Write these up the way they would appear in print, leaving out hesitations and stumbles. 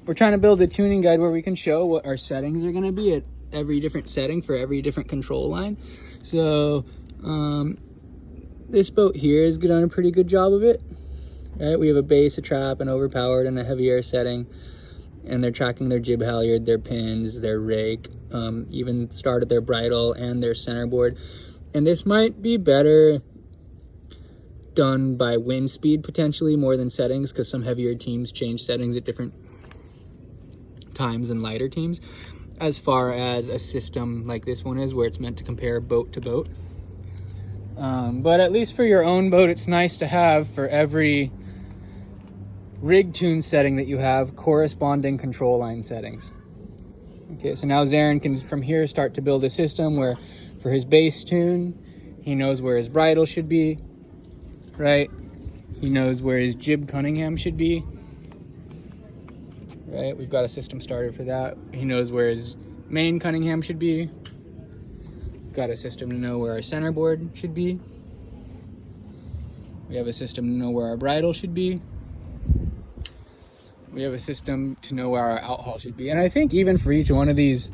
we're trying to build a tuning guide where we can show what our settings are going to be at every different setting for every different control line. So this boat here has done a pretty good job of it. Right, we have a base, a trap, an overpowered, and a heavy air setting, and they're tracking their jib halyard, their pins, their rake, even started their bridle and their centerboard. And this might be better done by wind speed potentially more than settings, because some heavier teams change settings at different times than lighter teams, as far as a system like this one is, where it's meant to compare boat to boat. But at least for your own boat, it's nice to have for every rig tune setting that you have corresponding control line settings. Okay, so now Zarin can from here start to build a system where for his base tune, he knows where his bridle should be, right? He knows where his jib Cunningham should be, right? We've got a system started for that. He knows where his main Cunningham should be. Got a system to know where our centerboard should be. We have a system to know where our bridle should be. We have a system to know where our outhaul should be. And I think even for each one of these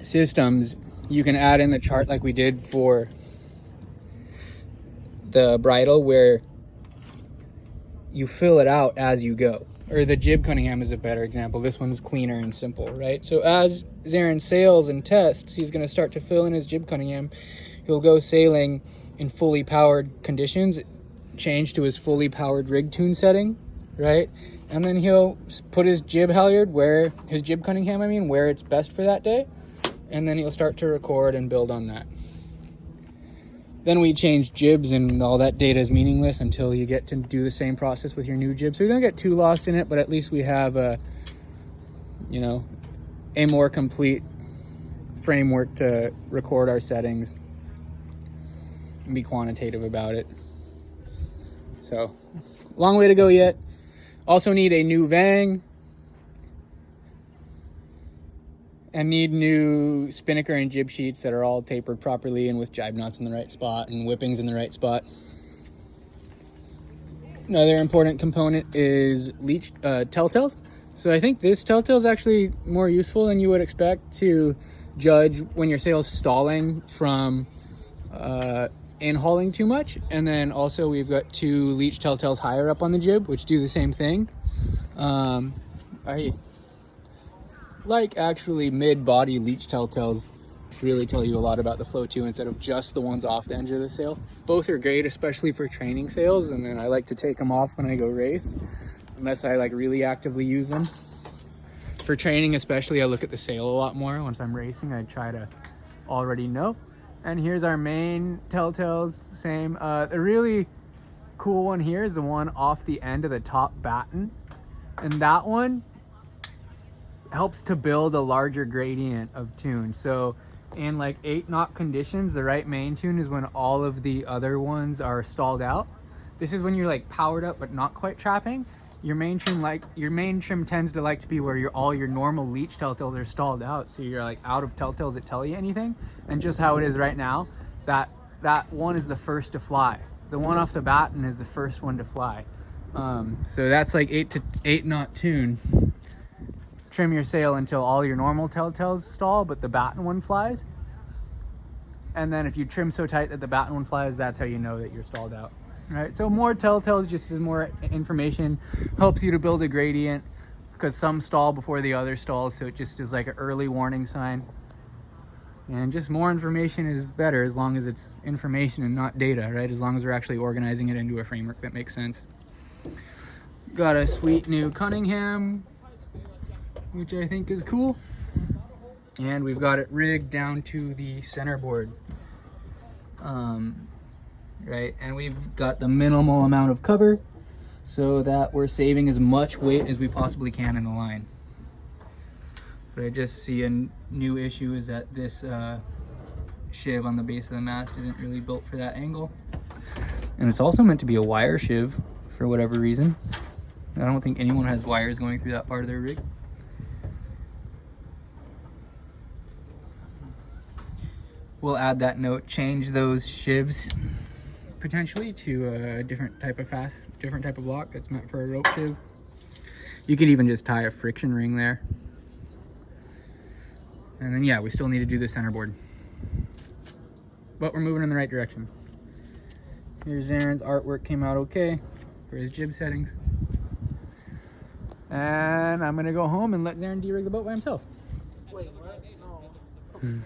systems, you can add in the chart like we did for the bridle, where you fill it out as you go. Or the jib Cunningham is a better example. This one's cleaner and simple, right? So as Zarin sails and tests, he's going to start to fill in his jib Cunningham. He'll go sailing in fully powered conditions, change to his fully powered rig tune setting, right? And then he'll put his jib halyard where his jib Cunningham, where it's best for that day. And then he'll start to record and build on that. Then we change jibs, and all that data is meaningless until you get to do the same process with your new jib. So we don't get too lost in it, but at least we have a more complete framework to record our settings and be quantitative about it. So, long way to go yet. Also need a new vang, and need new spinnaker and jib sheets that are all tapered properly and with jibe knots in the right spot and whippings in the right spot. Another important component is leech telltales. So I think this telltale is actually more useful than you would expect to judge when your sail's stalling from in-hauling too much. And then also we've got 2 leech telltales higher up on the jib, which do the same thing. I like actually mid-body leech telltales really tell you a lot about the flow too, instead of just the ones off the edge of the sail. Both are great, especially for training sails, and then I like to take them off when I go race, unless I really actively use them. For training especially, I look at the sail a lot more. Once I'm racing, I try to already know. And here's our main telltales, same. The really cool one here is the one off the end of the top batten, and that one helps to build a larger gradient of tune. So in 8 knot conditions, the right main tune is when all of the other ones are stalled out. This is when you're powered up but not quite trapping. Your main trim tends to be where all your normal leech telltales are stalled out, so you're out of telltales that tell you anything. And just how it is right now, that one is the first to fly. The one off the batten is the first one to fly. So that's 8 knot tune. Trim your sail until all your normal telltales stall, but the batten one flies. And then if you trim so tight that the batten one flies, that's how you know that you're stalled out. Right? So more telltales just is more information, helps you to build a gradient, because some stall before the other stalls, so it just is an early warning sign. And just more information is better, as long as it's information and not data, right? As long as we're actually organizing it into a framework that makes sense. Got a sweet new Cunningham, which I think is cool. And we've got it rigged down to the centerboard. Right, and we've got the minimal amount of cover so that we're saving as much weight as we possibly can in the line. But I just see a new issue is that this shiv on the base of the mast isn't really built for that angle. And it's also meant to be a wire shiv for whatever reason. I don't think anyone has wires going through that part of their rig. We'll add that note, change those shivs potentially to a different type of block that's meant for a rope shiv. You could even just tie a friction ring there. And then, yeah, we still need to do the centerboard. But we're moving in the right direction. Here's Aaron's artwork, came out okay for his jib settings. And I'm gonna go home and let Aaron de-rig the boat by himself. Wait, what? No.